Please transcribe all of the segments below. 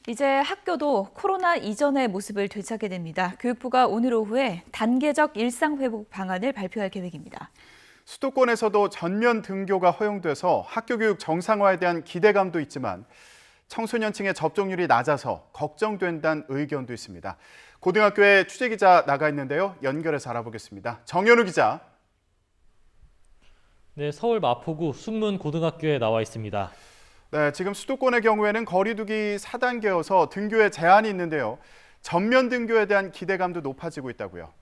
이제 학교도 코로나 이전의 모습을 되찾게 됩니다. 교육부가 오늘 오후에 단계적 일상회복 방안을 발표할 계획입니다. 수도권에서도 전면 등교가 허용돼서 학교 교육 정상화에 대한 기대감도 있지만 청소년층의 접종률이 낮아서 걱정된다는 의견도 있습니다. 고등학교에 취재기자 나가 있는데요. 연결해서 알아보겠습니다. 정현우 기자. 네, 서울 마포구 숭문고등학교에 나와 있습니다. 네, 지금 수도권의 경우에는 거리두기 4단계여서 등교에 제한이 있는데요. 전면 등교에 대한 기대감도 높아지고 있다고요.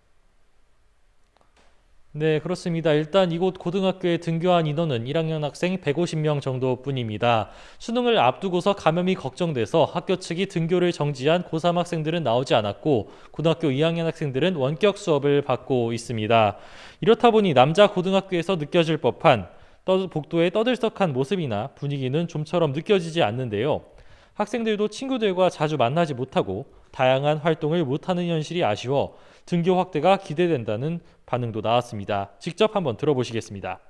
네, 그렇습니다. 일단 이곳 고등학교에 등교한 인원은 1학년 학생 150명 정도뿐입니다. 수능을 앞두고서 감염이 걱정돼서 학교 측이 등교를 정지한 고3 학생들은 나오지 않았고 고등학교 2학년 학생들은 원격 수업을 받고 있습니다. 이렇다 보니 남자 고등학교에서 느껴질 법한 복도의 떠들썩한 모습이나 분위기는 좀처럼 느껴지지 않는데요. 학생들도 친구들과 자주 만나지 못하고 다양한 활동을 못하는 현실이 아쉬워 등교 확대가 기대된다는 반응도 나왔습니다. 직접 한번 들어보시겠습니다.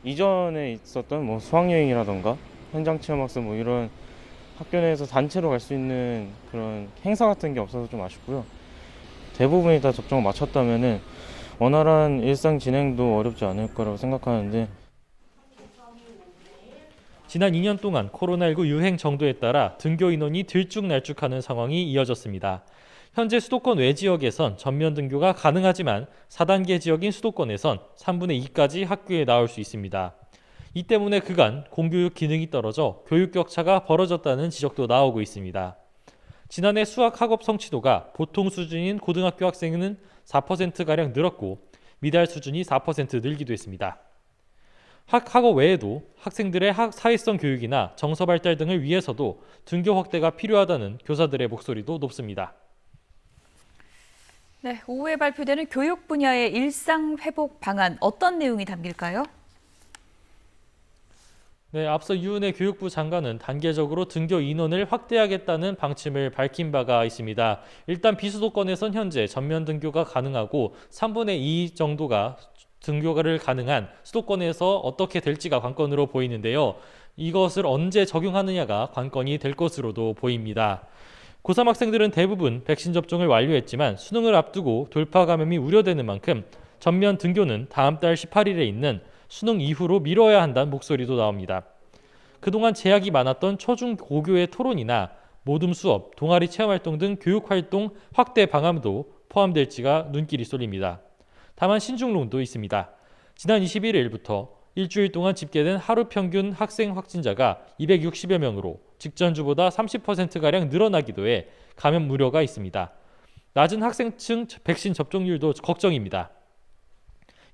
이전에 있었던 수학여행이라던가 현장체험학습 이런 학교 내에서 단체로 갈 수 있는 그런 행사 같은 게 없어서 좀 아쉽고요. 대부분이 다 접종을 마쳤다면은 원활한 일상 진행도 어렵지 않을 거라고 생각하는데 지난 2년 동안 코로나19 유행 정도에 따라 등교 인원이 들쭉날쭉하는 상황이 이어졌습니다. 현재 수도권 외 지역에선 전면 등교가 가능하지만 4단계 지역인 수도권에선 3분의 2까지 학교에 나올 수 있습니다. 이 때문에 그간 공교육 기능이 떨어져 교육 격차가 벌어졌다는 지적도 나오고 있습니다. 지난해 수학 학업 성취도가 보통 수준인 고등학교 학생은 4%가량 늘었고 미달 수준이 4% 늘기도 했습니다. 학업 외에도 학생들의 사회성 교육이나 정서 발달 등을 위해서도 등교 확대가 필요하다는 교사들의 목소리도 높습니다. 네, 오후에 발표되는 교육 분야의 일상 회복 방안 어떤 내용이 담길까요? 네, 앞서 유은혜 교육부 장관은 단계적으로 등교 인원을 확대하겠다는 방침을 밝힌 바가 있습니다. 일단 비수도권에선 현재 전면 등교가 가능하고 3분의 2 정도가 등교를 가능한 수도권에서 어떻게 될지가 관건으로 보이는데요. 이것을 언제 적용하느냐가 관건이 될 것으로도 보입니다. 고3 학생들은 대부분 백신 접종을 완료했지만 수능을 앞두고 돌파 감염이 우려되는 만큼 전면 등교는 다음 달 18일에 있는 수능 이후로 미뤄야 한다는 목소리도 나옵니다. 그동안 제약이 많았던 초중 고교의 토론이나 모둠 수업, 동아리 체험활동 등 교육활동 확대 방안도 포함될지가 눈길이 쏠립니다. 다만 신중론도 있습니다. 지난 21일부터 일주일 동안 집계된 하루 평균 학생 확진자가 260여 명으로 직전주보다 30%가량 늘어나기도 해 감염 우려가 있습니다. 낮은 학생층 백신 접종률도 걱정입니다.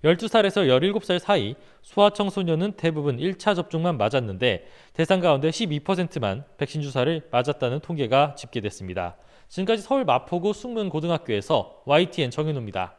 12살에서 17살 사이 소아청소년은 대부분 1차 접종만 맞았는데 대상 가운데 12%만 백신 주사를 맞았다는 통계가 집계됐습니다. 지금까지 서울 마포구 숭문고등학교에서 YTN 정윤호입니다.